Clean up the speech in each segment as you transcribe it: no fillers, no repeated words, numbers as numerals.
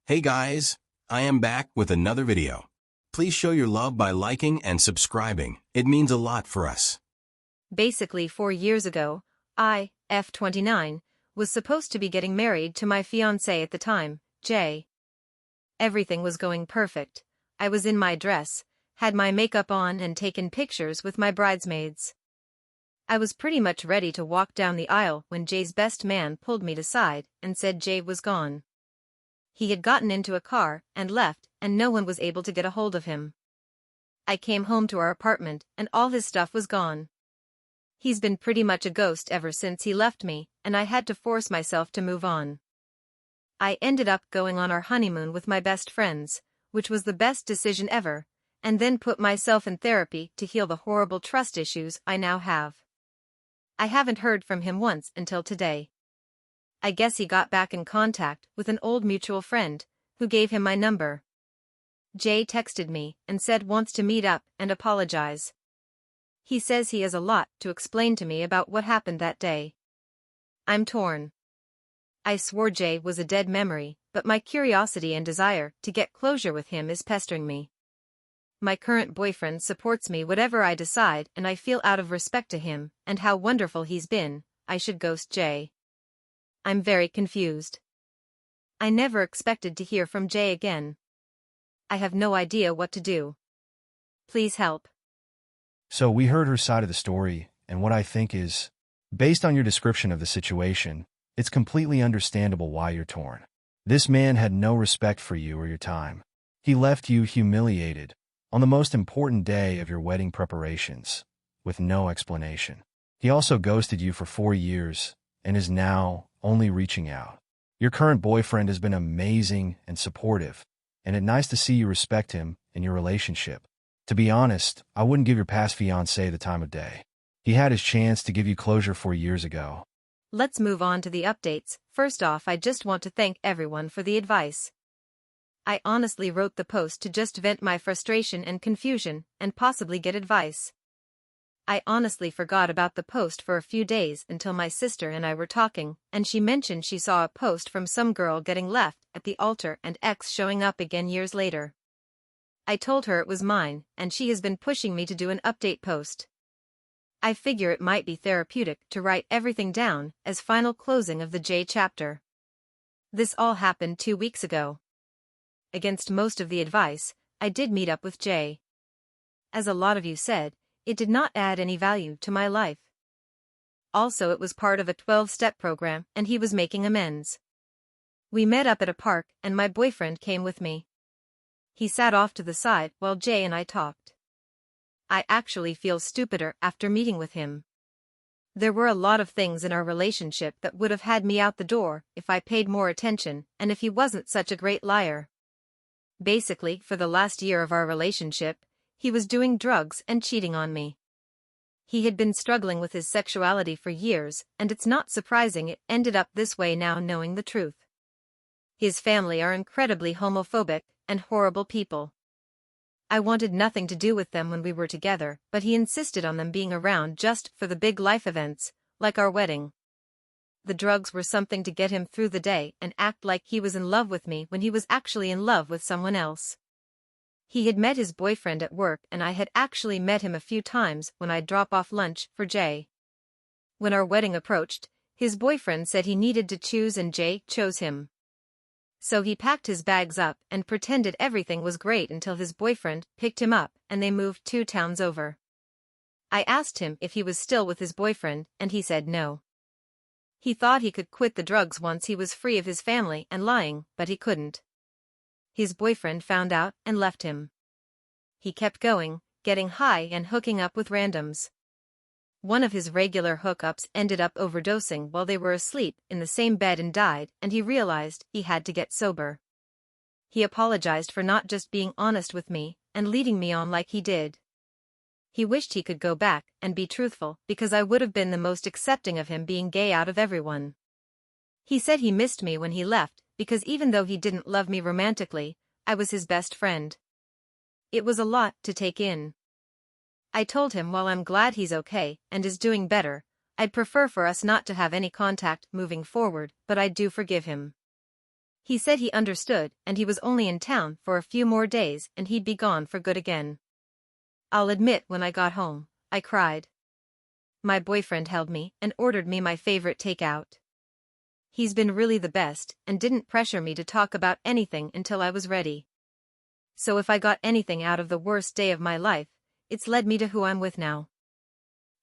Hey guys, I am back with another video. Please show your love by liking and subscribing. It means a lot for us. Basically 4 years ago, I, F29, was supposed to be getting married to my fiancé at the time, Jay. Everything was going perfect. I was in my dress, had my makeup on and taken pictures with my bridesmaids. I was pretty much ready to walk down the aisle when Jay's best man pulled me aside and said Jay was gone. He had gotten into a car and left, and no one was able to get a hold of him. I came home to our apartment and all his stuff was gone. He's been pretty much a ghost ever since he left me, and I had to force myself to move on. I ended up going on our honeymoon with my best friends, which was the best decision ever, and then put myself in therapy to heal the horrible trust issues I now have. I haven't heard from him once until today. I guess he got back in contact with an old mutual friend, who gave him my number. Jay texted me and said wants to meet up and apologize. He says he has a lot to explain to me about what happened that day. I'm torn. I swore Jay was a dead memory, but my curiosity and desire to get closure with him is pestering me. My current boyfriend supports me whatever I decide, and I feel out of respect to him and how wonderful he's been, I should ghost Jay. I'm very confused. I never expected to hear from Jay again. I have no idea what to do. Please help. So we heard her side of the story, and what I think is, based on your description of the situation, it's completely understandable why you're torn. This man had no respect for you or your time. He left you humiliated on the most important day of your wedding preparations, with no explanation. He also ghosted you for 4 years and is now only reaching out. Your current boyfriend has been amazing and supportive, and it's nice to see you respect him in your relationship. To be honest, I wouldn't give your past fiancé the time of day. He had his chance to give you closure 4 years ago. Let's move on to the updates. First off, I just want to thank everyone for the advice. I honestly wrote the post to just vent my frustration and confusion, and possibly get advice. I honestly forgot about the post for a few days until my sister and I were talking, and she mentioned she saw a post from some girl getting left at the altar and ex showing up again years later. I told her it was mine, and she has been pushing me to do an update post. I figure it might be therapeutic to write everything down as final closing of the J chapter. This all happened 2 weeks ago. Against most of the advice, I did meet up with Jay. As a lot of you said, it did not add any value to my life. Also, it was part of a 12-step program and he was making amends. We met up at a park and my boyfriend came with me. He sat off to the side while Jay and I talked. I actually feel stupider after meeting with him. There were a lot of things in our relationship that would have had me out the door if I paid more attention and if he wasn't such a great liar. Basically, for the last year of our relationship, he was doing drugs and cheating on me. He had been struggling with his sexuality for years, and it's not surprising it ended up this way now knowing the truth. His family are incredibly homophobic and horrible people. I wanted nothing to do with them when we were together, but he insisted on them being around just for the big life events, like our wedding. The drugs were something to get him through the day and act like he was in love with me when he was actually in love with someone else. He had met his boyfriend at work and I had actually met him a few times when I'd drop off lunch for Jay. When our wedding approached, his boyfriend said he needed to choose and Jay chose him. So he packed his bags up and pretended everything was great until his boyfriend picked him up and they moved 2 towns over. I asked him if he was still with his boyfriend and he said no. He thought he could quit the drugs once he was free of his family and lying, but he couldn't. His boyfriend found out and left him. He kept going, getting high and hooking up with randoms. One of his regular hookups ended up overdosing while they were asleep in the same bed and died, and he realized he had to get sober. He apologized for not just being honest with me and leading me on like he did. He wished he could go back and be truthful because I would have been the most accepting of him being gay out of everyone. He said he missed me when he left because even though he didn't love me romantically, I was his best friend. It was a lot to take in. I told him while I'm glad he's okay and is doing better, I'd prefer for us not to have any contact moving forward, but I do forgive him. He said he understood and he was only in town for a few more days and he'd be gone for good again. I'll admit when I got home, I cried. My boyfriend held me and ordered me my favorite takeout. He's been really the best and didn't pressure me to talk about anything until I was ready. So if I got anything out of the worst day of my life, it's led me to who I'm with now.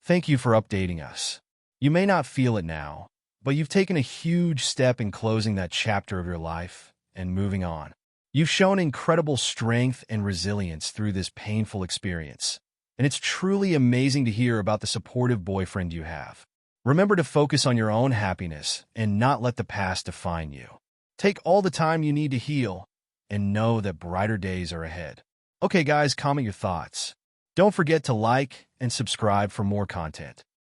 Thank you for updating us. You may not feel it now, but you've taken a huge step in closing that chapter of your life and moving on. You've shown incredible strength and resilience through this painful experience, and it's truly amazing to hear about the supportive boyfriend you have. Remember to focus on your own happiness and not let the past define you. Take all the time you need to heal and know that brighter days are ahead. Okay, guys, comment your thoughts. Don't forget to like and subscribe for more content.